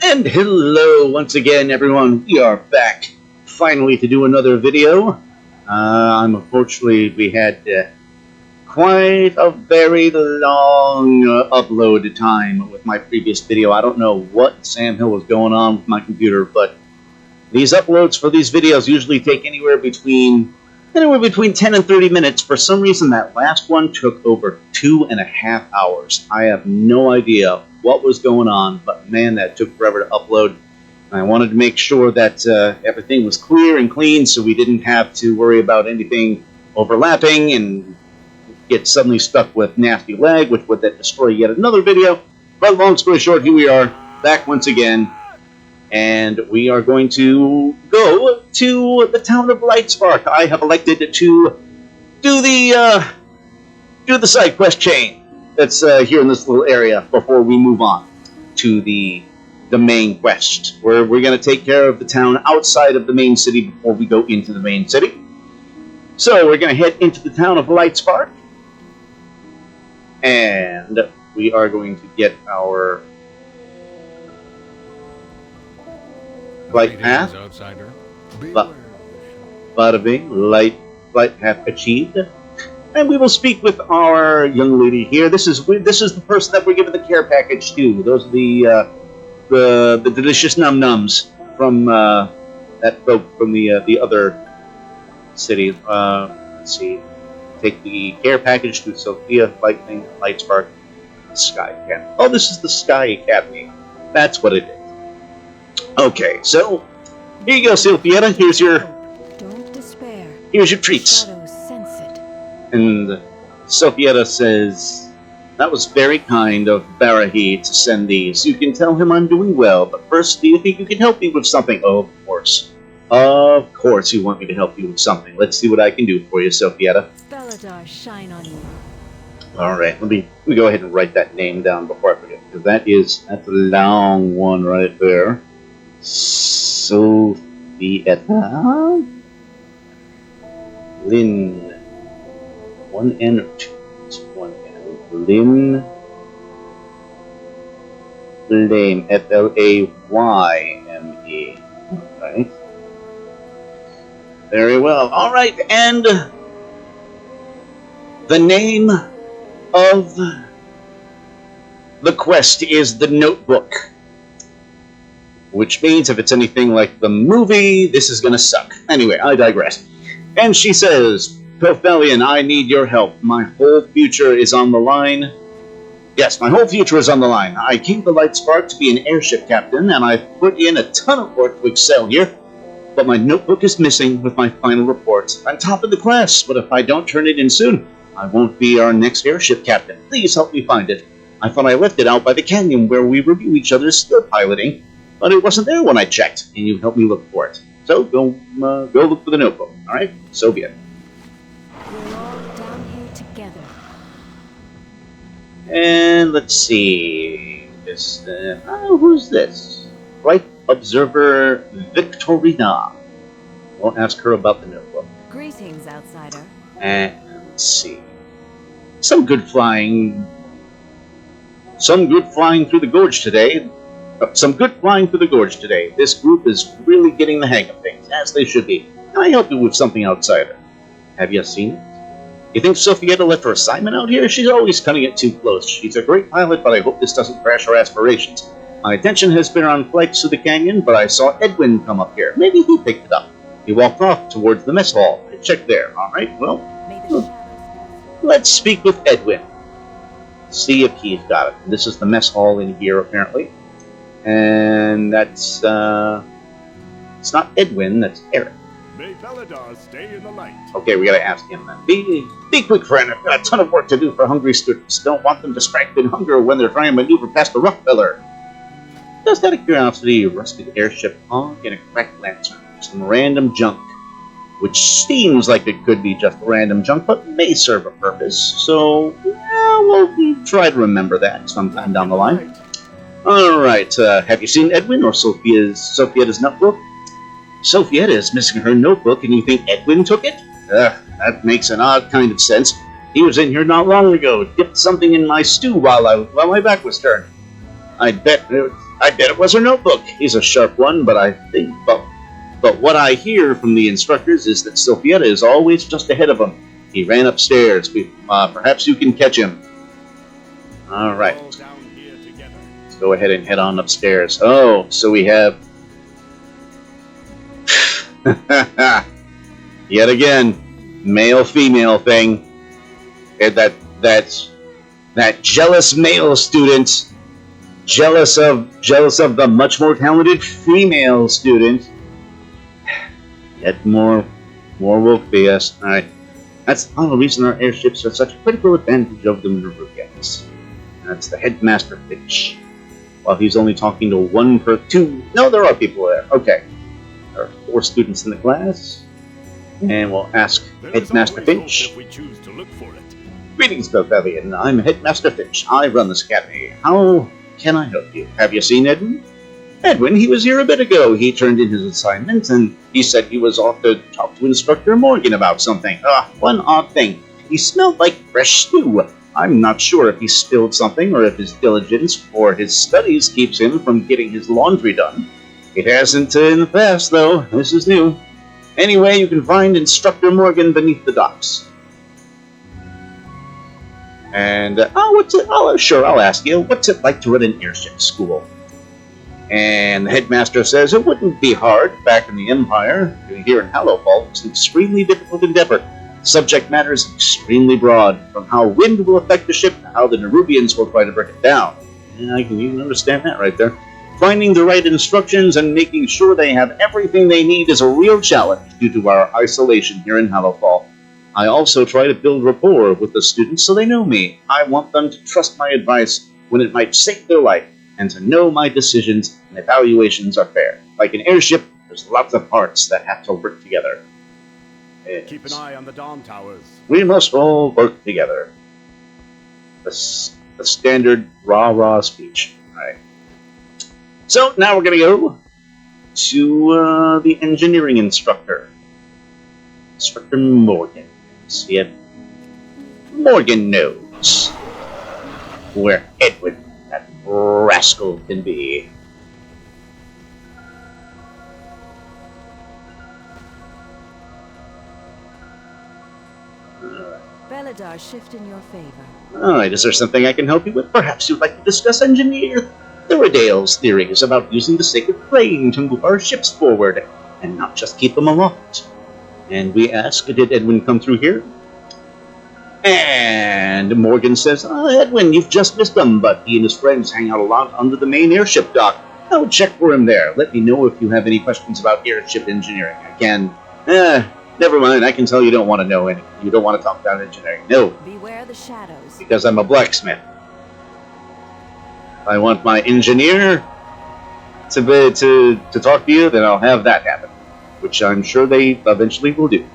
And hello once again, everyone. We are back finally to do another video. Unfortunately, we had quite a very long upload time with my previous video. I don't know what Sam Hill was going on with my computer, but these uploads for these videos usually take anywhere between 10 and 30 minutes. For some reason, that last one took over 2.5 hours. I have no idea what was going on, but man, that took forever to upload. I wanted to make sure that everything was clear and clean, so we didn't have to worry about anything overlapping and get suddenly stuck with nasty lag, which would then destroy yet another video. But long story short, here we are, back once again, and we are going to go to the town of Lightspark. I have elected to do the side quest chain that's here in this little area before we move on to the main quest, where we're going to take care of the town outside of the main city before we go into the main city. So we're going to head into the town of Lightspark, and we are going to get our flight path. Bada bing, flight path achieved. And we will speak with our young lady here. This is the person that we're giving the care package to. Those are the delicious num-nums from that folk from the other city. Let's see. Take the care package to Sophietta Lynflayme, Lightspark Sky Academy. Oh, this is the Sky Academy. That's what it is. Okay, so here you go, Sophietta. Here's your treats. And Sophietta says, "That was very kind of Barahi to send these. You can tell him I'm doing well, but first, do you think you can help me with something?" "Oh, of course. Of course you want me to help you with something. Let's see what I can do for you, Sophietta." Shine on you. Alright, let me go ahead and write that name down before I forget, because that's a long one right there. Sophietta Lynn. One N or two? It's one N. Lynflayme. F-L-A-Y-M-E. Right. Very well. Alright, and the name of the quest is The Notebook. Which means if it's anything like the movie, this is gonna suck. Anyway, I digress. And she says, "Prothelian, I need your help. My whole future is on the line." Yes, my whole future is on the line. I came to Lightspark to be an airship captain, and I've put in a ton of work to excel here. But my notebook is missing with my final report. I'm top of the class, but if I don't turn it in soon, I won't be our next airship captain. Please help me find it. I thought I left it out by the canyon where we review each other's skill piloting, but it wasn't there when I checked, and you helped me look for it. So go look for the notebook, alright? So be it. We're all down here together. And let's see. Who's this? Flight Observer Victorina. We'll ask her about the notebook. Greetings, outsider. And let's see. Some good flying through the gorge today. This group is really getting the hang of things, as they should be. Can I help you with something, outsider? Have you seen it? You think Sophietta left her assignment out here? She's always cutting it too close. She's a great pilot, but I hope this doesn't crash her aspirations. My attention has been on flights through the canyon, but I saw Edwin come up here. Maybe he picked it up. He walked off towards the mess hall. I checked there. Alright, well, let's speak with Edwin. See if he's got it. This is the mess hall in here, apparently. And that's, it's not Edwin, that's Eric. May Veladar stay in the light. Okay, we gotta ask him then. Be quick, friend. I've got a ton of work to do for hungry students. Don't want them distracted in hunger when they're trying to maneuver past a rock pillar. Just out of curiosity, a rusted airship hog and a cracked lantern. Some random junk. Which seems like it could be just random junk, but may serve a purpose. So, yeah, we'll try to remember that sometime down the line. Alright, have you seen Edwin or Sophietta's notebook? Sophietta is missing her notebook, and you think Edwin took it? That makes an odd kind of sense. He was in here not long ago, dipped something in my stew while my back was turned. I'd bet I bet it was her notebook. He's a sharp one, but but what I hear from the instructors is that Sophietta is always just ahead of him. He ran upstairs. Perhaps you can catch him. All right. Let's go ahead and head on upstairs. Oh, so we have... Yet again, male-female thing. And that jealous male student, jealous of the much more talented female student. Yet more woke BS. All right. That's the final reason our airships are such a critical advantage of the Nerubians. That's the headmaster Finch. While he's only talking to one per two. No, there are people there. Okay. There are 4 students in the class. And we'll ask Headmaster Finch. If we choose to look for it. Greetings, Belthavian. I'm Headmaster Finch. I run this academy. How can I help you? Have you seen Edwin? Edwin, he was here a bit ago. He turned in his assignment, and he said he was off to talk to Instructor Morgan about something. One odd thing. He smelled like fresh stew. I'm not sure if he spilled something or if his diligence or his studies keeps him from getting his laundry done. It hasn't in the past, though. This is new. Anyway, you can find Instructor Morgan beneath the docks. And, sure, I'll ask you, what's it like to run an airship school? And the headmaster says it wouldn't be hard back in the Empire. Here in Hallowfall, it's an extremely difficult endeavor. Subject matter is extremely broad, from how wind will affect the ship to how the Nerubians will try to break it down. And I can even understand that right there. Finding the right instructions and making sure they have everything they need is a real challenge due to our isolation here in Hallowfall. I also try to build rapport with the students so they know me. I want them to trust my advice when it might save their life, and to know my decisions and evaluations are fair. Like an airship, there's lots of parts that have to work together. Keep an eye on the Dawn Towers. We must all work together. The standard rah-rah speech. Alright. So, now we're going to go to the engineering instructor. Instructor Morgan. See if Morgan knows where Edwin, that rascal, can be. Belladar shift in your favor. Alright, is there something I can help you with? Perhaps you'd like to discuss Engineer Thoradale's theories about using the sacred plane to move our ships forward, and not just keep them aloft. And we ask, did Edwin come through here? And Morgan says, Edwin, you've just missed him, but he and his friends hang out a lot under the main airship dock. I would check for him there. Let me know if you have any questions about airship engineering. Again, never mind, I can tell you don't want to know any. You don't want to talk about engineering. No. Beware the shadows. Because I'm a blacksmith. If I want my engineer to talk to you, then I'll have that happen. Which I'm sure they eventually will do.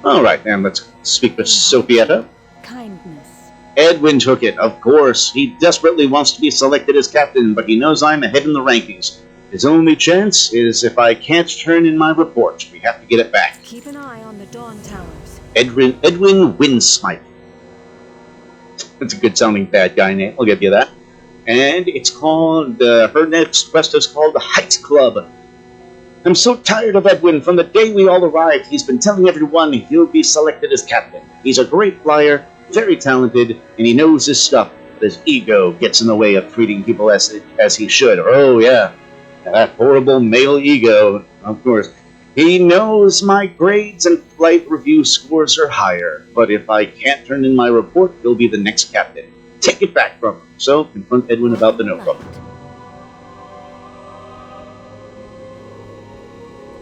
Alright, then let's speak with Sophietta. Kindness. Edwin took it, of course. He desperately wants to be selected as captain, but he knows I'm ahead in the rankings. His only chance is if I can't turn in my report. We have to get it back. Keep an eye on the Dawn Towers. Edwin Windsmite. That's a good sounding bad guy name, I'll give you that. And it's called, her next quest is called the Heights Club. I'm so tired of Edwin. From the day we all arrived, he's been telling everyone he'll be selected as captain. He's a great flyer, very talented, and he knows his stuff. But his ego gets in the way of treating people as he should. Oh, yeah. That horrible male ego, of course. He knows my grades and flight review scores are higher, but if I can't turn in my report, he'll be the next captain. Take it back from him. So, confront Edwin about the notebook.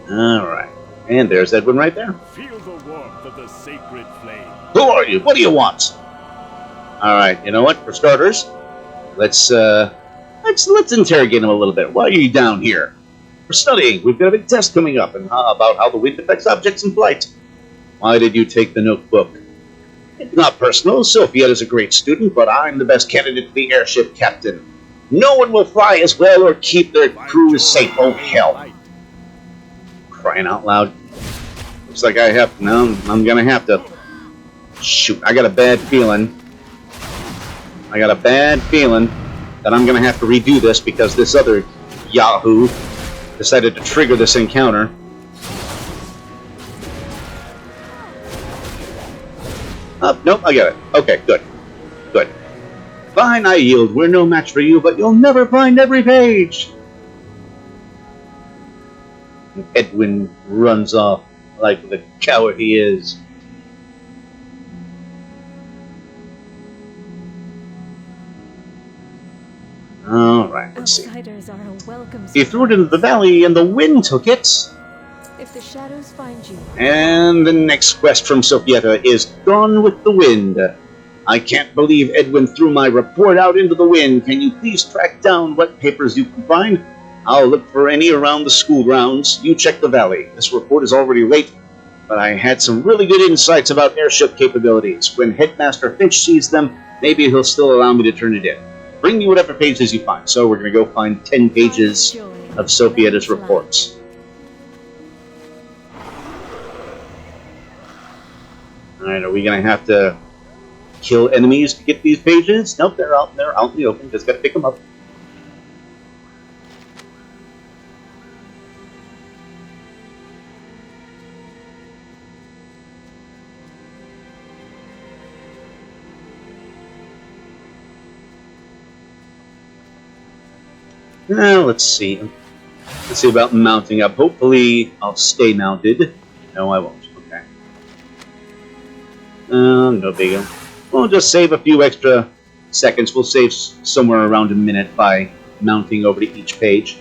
Alright. And there's Edwin right there. Feel the warmth of the sacred flame. Who are you? What do you want? Alright, you know what? For starters, let's interrogate him a little bit. Why are you down here? We're studying. We've got a big test coming up and about how the wind affects objects in flight. Why did you take the notebook? It's not personal. Sophietta's a great student, but I'm the best candidate for the airship captain. No one will fly as well or keep their crews safe. Oh, hell. Crying out loud. Looks like I have to. No, I'm gonna have to. Shoot, I got a bad feeling. that I'm going to have to redo this because this other Yahoo decided to trigger this encounter. Oh, nope, I got it. Okay, good. Good. Fine, I yield. We're no match for you, but you'll never find every page. Edwin runs off like the coward he is. Alright, let's see. Outsiders are a welcome He threw it into the valley and the wind took it. If the shadows find you. And the next quest from Sophietta is Gone with the Wind. I can't believe Edwin threw my report out into the wind. Can you please track down what papers you can find? I'll look for any around the school grounds. You check the valley. This report is already late, but I had some really good insights about airship capabilities. When Headmaster Finch sees them, maybe he'll still allow me to turn it in. Bring me whatever pages you find. So we're going to go find 10 pages of Sophietta's reports. Alright, are we going to have to kill enemies to get these pages? Nope, they're out in the open. Just got to pick them up. Now, let's see. Let's see about mounting up. Hopefully, I'll stay mounted. No, I won't. Okay. No big deal. We'll just save a few extra seconds. We'll save somewhere around a minute by mounting over to each page.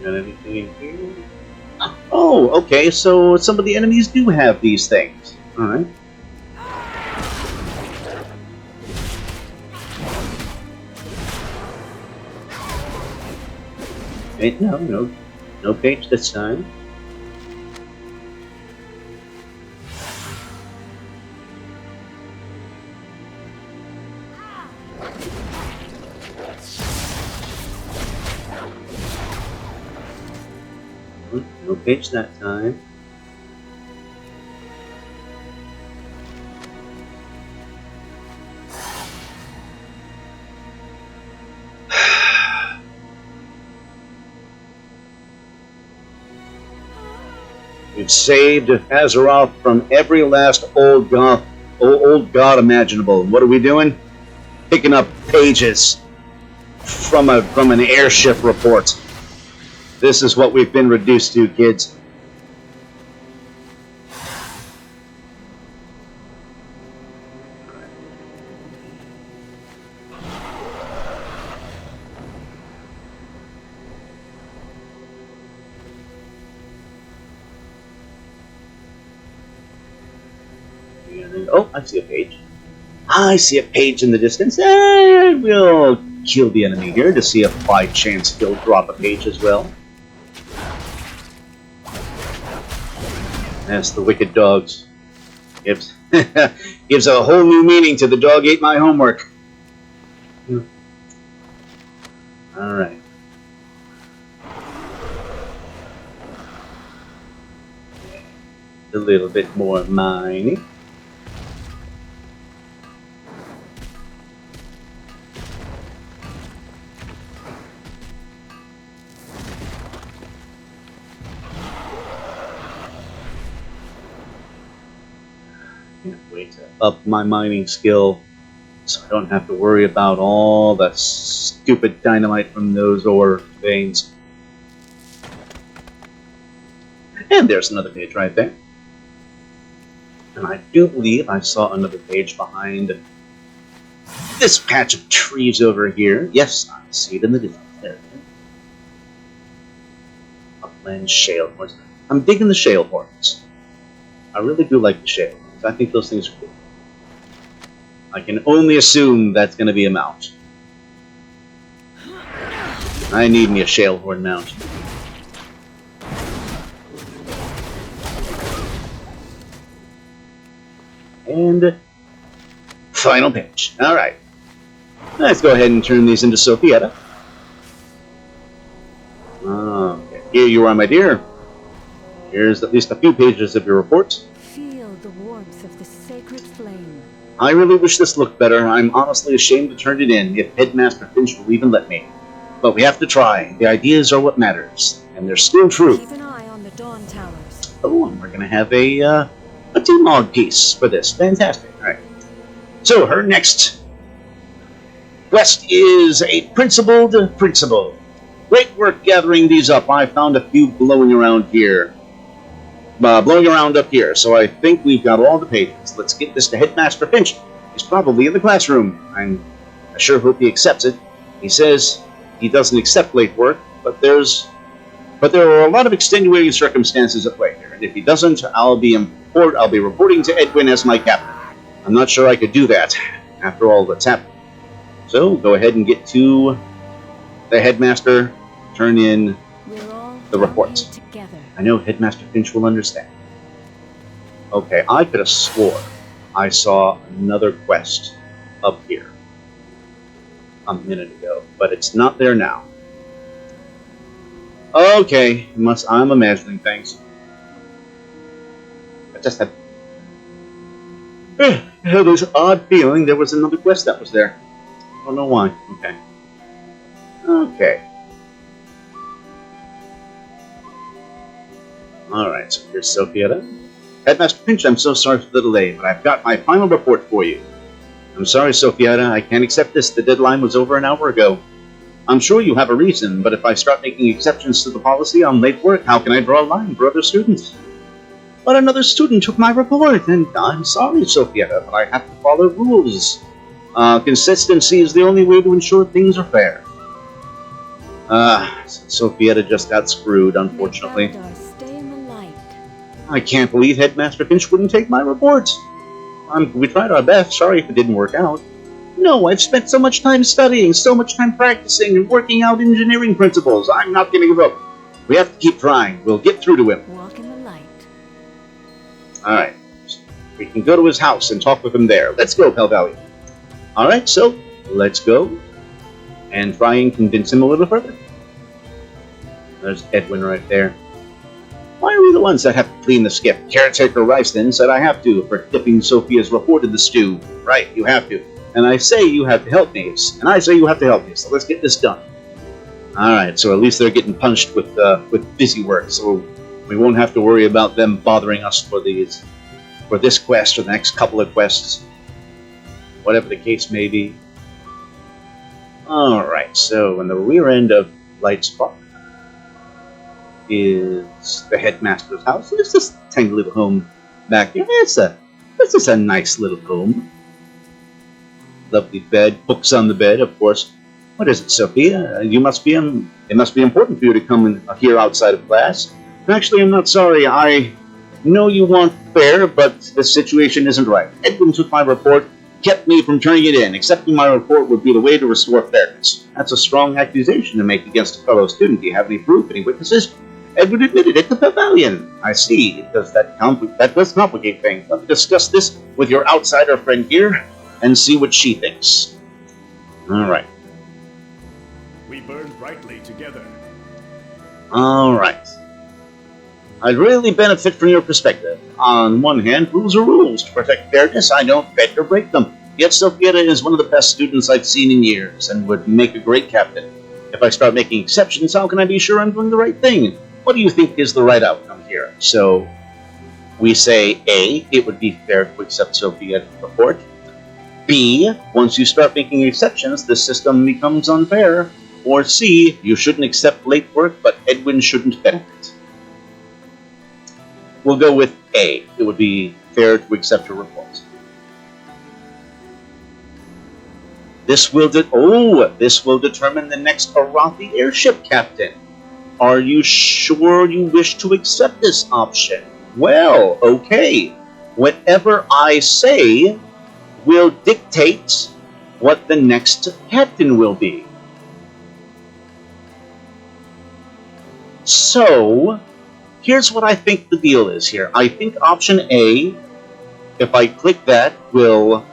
Got anything in here? Oh, okay, so some of the enemies do have these things. Alright. Okay, no page this time. No page that time. We've saved Azeroth from every last old god imaginable. What are we doing? Picking up pages from an airship report. This is what we've been reduced to, kids. Oh, I see a page. I see a page in the distance. And we'll kill the enemy here to see if by chance he'll drop a page as well. That's the wicked dogs. Gives a whole new meaning to the dog ate my homework. Alright. A little bit more mining. Can't wait to up my mining skill so I don't have to worry about all the stupid dynamite from those ore veins. And there's another page right there. And I do believe I saw another page behind this patch of trees over here. Yes, I see it in the distance. There it is. Upland shale horns. I'm digging the shale horns. I really do like the shale horns. I think those things are cool. I can only assume that's going to be a mount. I need me a shale horn mount. And final page. Alright. Let's go ahead and turn these into Sophietta. Okay. Here you are, my dear. Here's at least a few pages of your report. Feel the warmth of the sacred flame. I really wish this looked better. I'm honestly ashamed to turn it in, if Headmaster Finch will even let me. But we have to try. The ideas are what matters, and they're still true. Keep an eye on the dawn towers. Oh, and we're going to have a T-Mog piece for this. Fantastic. All right. So, her next quest is a principled principle. Great work gathering these up. I found a few blowing around here. Blowing around up here, so I think we've got all the pages. Let's get this to Headmaster Finch. He's probably in the classroom. I sure hope he accepts it. He says he doesn't accept late work, but there are a lot of extenuating circumstances at play here, and if he doesn't, I'll be reporting to Edwin as my captain. I'm not sure I could do that after all that's happened. So go ahead and get to the Headmaster. Turn in the reports. Together. I know Headmaster Finch will understand. Okay, I could have swore I saw another quest up here a minute ago, but it's not there now. Okay, I'm imagining things. I just had this odd feeling there was another quest that was there. I don't know why. Okay. Alright, so here's Sophietta. Headmaster Finch, I'm so sorry for the delay, but I've got my final report for you. I'm sorry, Sophietta, I can't accept this. The deadline was over an hour ago. I'm sure you have a reason, but if I start making exceptions to the policy on late work, how can I draw a line for other students? But another student took my report, and I'm sorry, Sophietta, but I have to follow rules. Consistency is the only way to ensure things are fair. Sophietta just got screwed, unfortunately. I can't believe Headmaster Finch wouldn't take my report. We tried our best. Sorry if it didn't work out. No, I've spent so much time studying, so much time practicing and working out engineering principles. I'm not going to give up. We have to keep trying. We'll get through to him. Walk in the light. Alright. We can go to his house and talk with him there. Let's go, Pelvalian. Alright, so let's go and try and convince him a little further. There's Edwin right there. Why are we the ones that have to clean the skip? Caretaker Ryston said I have to for dipping Sophia's report in the stew. Right, you have to. And I say you have to help me. And I say you have to help me. So let's get this done. Alright, so at least they're getting punched with busy work. So we won't have to worry about them bothering us for this quest or the next couple of quests. Whatever the case may be. Alright, so in the rear end of Lightspark is the Headmaster's house. There's this tiny little home back here. This is a nice little home. Lovely bed, books on the bed, of course. What is it, Sophia? It must be important for you to come in here outside of class. Actually, I'm not sorry. I know you want fair, but the situation isn't right. Edwin took my report, kept me from turning it in. Accepting my report would be the way to restore fairness. That's a strong accusation to make against a fellow student. Do you have any proof, any witnesses? Edwin admitted it to Pavilion. I see. That does complicate things. Let me discuss this with your outsider friend here and see what she thinks. All right. We burn brightly together. All right. I'd really benefit from your perspective. On one hand, rules are rules. To protect fairness, I don't bend or break them. Yet Sophietta is one of the best students I've seen in years and would make a great captain. If I start making exceptions, how can I be sure I'm doing the right thing? What do you think is the right outcome here? So, we say A, it would be fair to accept Sophietta's report. B, once you start making exceptions, the system becomes unfair. Or C, you shouldn't accept late work, but Edwin shouldn't benefit. We'll go with A. It would be fair to accept her report. This will determine the next Arathi airship captain. Are you sure you wish to accept this option? Well, okay. Whatever I say will dictate what the next captain will be. So, here's what I think the deal is here. I think option A, if I click that, will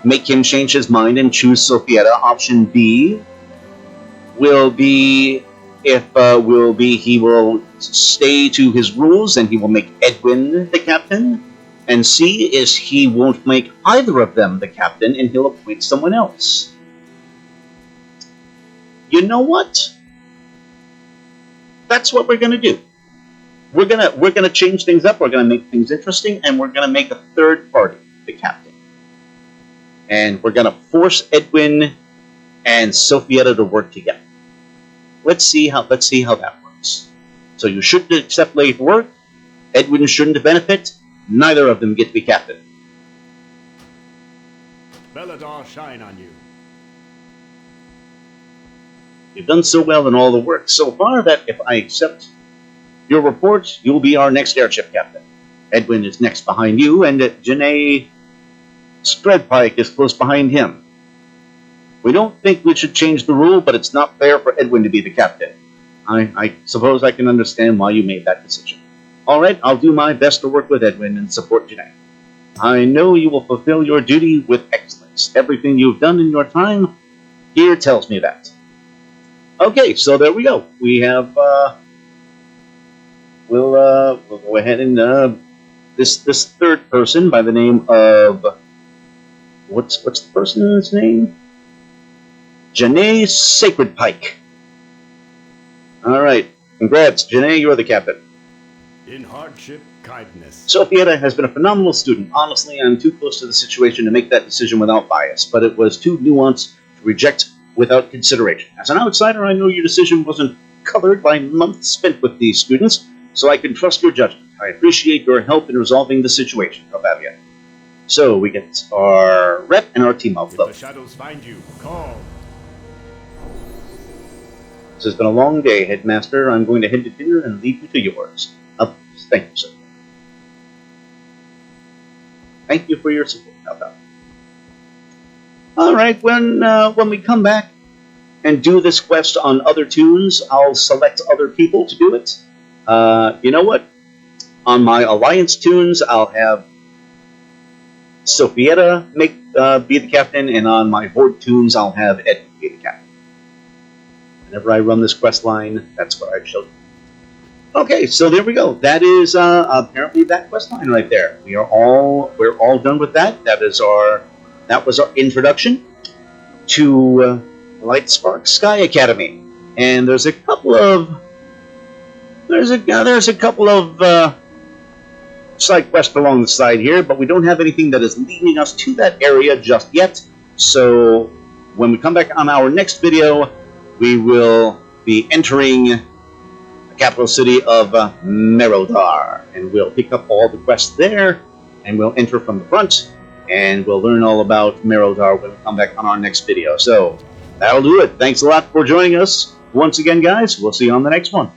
make him change his mind and choose Sophietta. Option B will be if he will stay to his rules and he will make Edwin the captain, and C is he won't make either of them the captain and he'll appoint someone else. You know what? That's what we're gonna do. We're gonna change things up. We're gonna make things interesting, and we're gonna make a third party the captain, and we're gonna force Edwin and Sophietta to work together. Let's see how that works. So you shouldn't accept late work. Edwin shouldn't benefit. Neither of them get to be captain. Belladar shine on you. You've done so well in all the work so far that if I accept your report, you'll be our next airship captain. Edwin is next behind you, and Janae Spreadpike is close behind him. We don't think we should change the rule, but it's not fair for Edwin to be the captain. I suppose I can understand why you made that decision. All right, I'll do my best to work with Edwin and support Janae. I know you will fulfill your duty with excellence. Everything you've done in your time here tells me that. Okay, so there we go. We have we'll go ahead and this third person by the name of what's the person's name? Janae Sacred Pike. All right, congrats, Janae. You're the captain. In hardship, kindness. Sophietta has been a phenomenal student. Honestly, I'm too close to the situation to make that decision without bias, but it was too nuanced to reject without consideration. As an outsider, I know your decision wasn't colored by months spent with these students, so I can trust your judgment. I appreciate your help in resolving the situation. How about you? So we get our rep and our team If outflow. the shadows find you, call. This has been a long day, Headmaster. I'm going to head to dinner and leave you to yours. Thank you, sir. Thank you for your support. How about it? All right, when we come back and do this quest on other tunes, I'll select other people to do it. You know what? On my Alliance tunes, I'll have Sophietta be the captain, and on my Horde tunes, I'll have Ed be the captain. Whenever I run this quest line, that's what I shall do. Okay, so there we go. That is apparently that quest line right there. We're all done with that. That was our introduction to Lightspark Sky Academy. And there's a couple of side quests along the side here, but we don't have anything that is leading us to that area just yet. So when we come back on our next video, we will be entering the capital city of Merodar, and we'll pick up all the quests there, and we'll enter from the front, and we'll learn all about Merodar when we come back on our next video. So that'll do it. Thanks a lot for joining us once again, guys. We'll see you on the next one.